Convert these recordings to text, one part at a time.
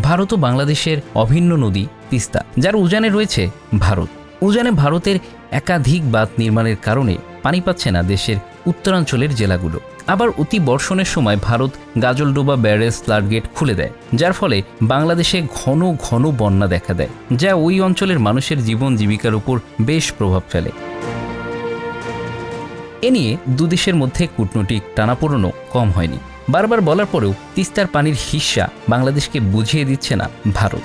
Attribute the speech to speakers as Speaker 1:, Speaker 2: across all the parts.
Speaker 1: ভারত ও বাংলাদেশের অভিন্ন নদী তিস্তা, যার উজানে রয়েছে ভারত। উজানে ভারতের একাধিক বাঁধ নির্মাণের কারণে পানি পাচ্ছে না দেশের উত্তরাঞ্চলের জেলাগুলো। আবার অতি বর্ষণের সময় ভারত গাজলডোবা ব্যারেজ ফ্লাডগেট খুলে দেয়, যার ফলে বাংলাদেশে ঘন ঘন বন্যা দেখা দেয়, যা ওই অঞ্চলের মানুষের জীবন জীবিকার উপর বেশ প্রভাব ফেলে। এ নিয়ে দুদেশের মধ্যে কূটনৈতিক টানাপোড়েনও কম হয়নি। বারবার বলার পরেও তিস্তার পানির হিস্সা বাংলাদেশকে বুঝিয়ে দিচ্ছে না ভারত।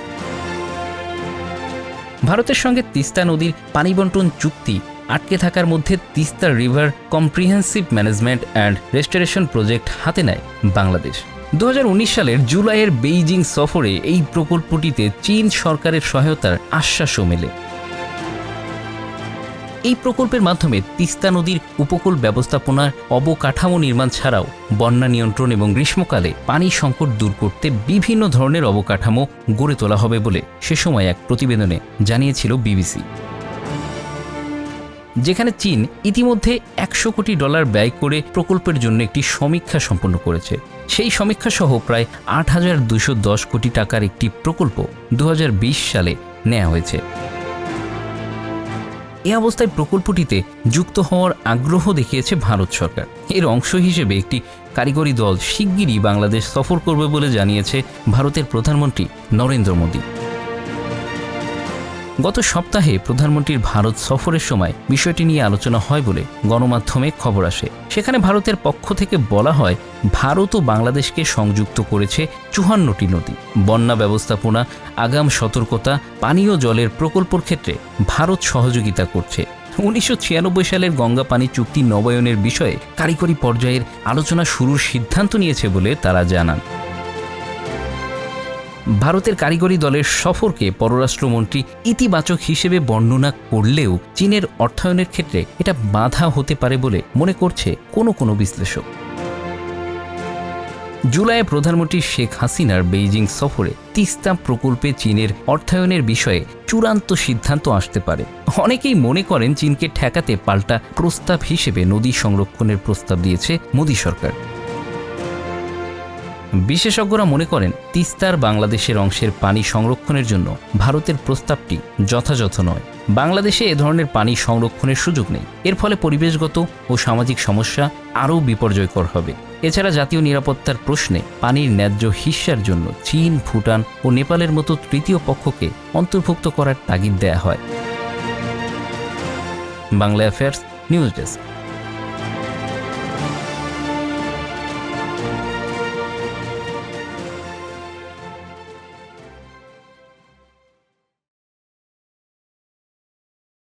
Speaker 1: ভারতের সঙ্গে তিস্তা নদীর পানি বন্টন চুক্তি আটকে থাকার মধ্যে Teesta river comprehensive management and restoration project হাতে নেয় বাংলাদেশ। 2019 সালের জুলাইয়ের বেইজিং সফরে এই প্রকল্পটিতে চীন সরকারের সহায়তার আশ্বাসও মেলে। এই প্রকল্পের মাধ্যমে তিস্তা নদীর উপকূল ব্যবস্থাপনার অবকাঠামো নির্মাণ ছাড়াও বন্যা নিয়ন্ত্রণ এবং গ্রীষ্মকালে পানি সংকট দূর করতে বিভিন্ন ধরনের অবকাঠামো গড়ে তোলা হবে বলে সে সময় এক প্রতিবেদনে জানিয়েছিল বিবিসি। যেখানে চীন ইতিমধ্যে $100 কোটি ব্যয় করে প্রকল্পের জন্য একটি সমীক্ষা সম্পন্ন করেছে। সেই সমীক্ষা সহ প্রায় 8,210 কোটি টাকার একটি প্রকল্প 2020 সালে নেওয়া হয়েছে। এ অবস্থায় প্রকল্পটিতে যুক্ত হওয়ার আগ্রহ দেখিয়েছে ভারত সরকার। এর অংশ হিসেবে একটি কারিগরি দল শিগগিরই বাংলাদেশ সফর করবে বলে জানিয়েছে ভারতের প্রধানমন্ত্রী নরেন্দ্র মোদী। গত সপ্তাহে প্রধানমন্ত্রীর ভারত সফরের সময় বিষয়টি নিয়ে আলোচনা হয় বলে গণমাধ্যমে খবর আসে। সেখানে ভারতের পক্ষ থেকে বলা হয়, ভারত ও বাংলাদেশকে সংযুক্ত করেছে 54টি নদী। বন্যা ব্যবস্থাপনা, আগাম সতর্কতা, পানীয় জলের প্রকল্পের ক্ষেত্রে ভারত সহযোগিতা করছে। 1996 সালের গঙ্গা পানি চুক্তি নবায়নের বিষয়ে কারিগরি পর্যায়ের আলোচনা শুরুর সিদ্ধান্ত নিয়েছে বলে তারা জানান। ভারতের কারিগরি দলের সফরকে পররাষ্ট্রমন্ত্রী ইতিবাচক হিসেবে বর্ণনা করলেও চীনের অর্থায়নের ক্ষেত্রে এটা বাধা হতে পারে বলে মনে করছে কোনো বিশ্লেষক। জুলাইয়ে প্রধানমন্ত্রী শেখ হাসিনার বেইজিং সফরে তিস্তা প্রকল্পে চীনের অর্থায়নের বিষয়ে চূড়ান্ত সিদ্ধান্ত আসতে পারে। অনেকেই মনে করেন চীনকে ঠেকাতে পাল্টা প্রস্তাব হিসেবে নদী সংরক্ষণের প্রস্তাব দিয়েছে মোদী সরকার। বিশেষজ্ঞরা মনে করেন তিস্তার বাংলাদেশের অংশের পানি সংরক্ষণের জন্য ভারতের প্রস্তাবটি যথাযথ নয়। বাংলাদেশে এ ধরনের পানি সংরক্ষণের সুযোগ নেই। এর ফলে পরিবেশগত ও সামাজিক সমস্যা আরও বিপর্যয়কর হবে। এছাড়া জাতীয় নিরাপত্তার প্রশ্নে পানির ন্যায্য হিস্যার জন্য চীন, ভুটান ও নেপালের মতো তৃতীয় পক্ষকে অন্তর্ভুক্ত করার তাগিদ দেয়া হয়। Bangla affairs news desk.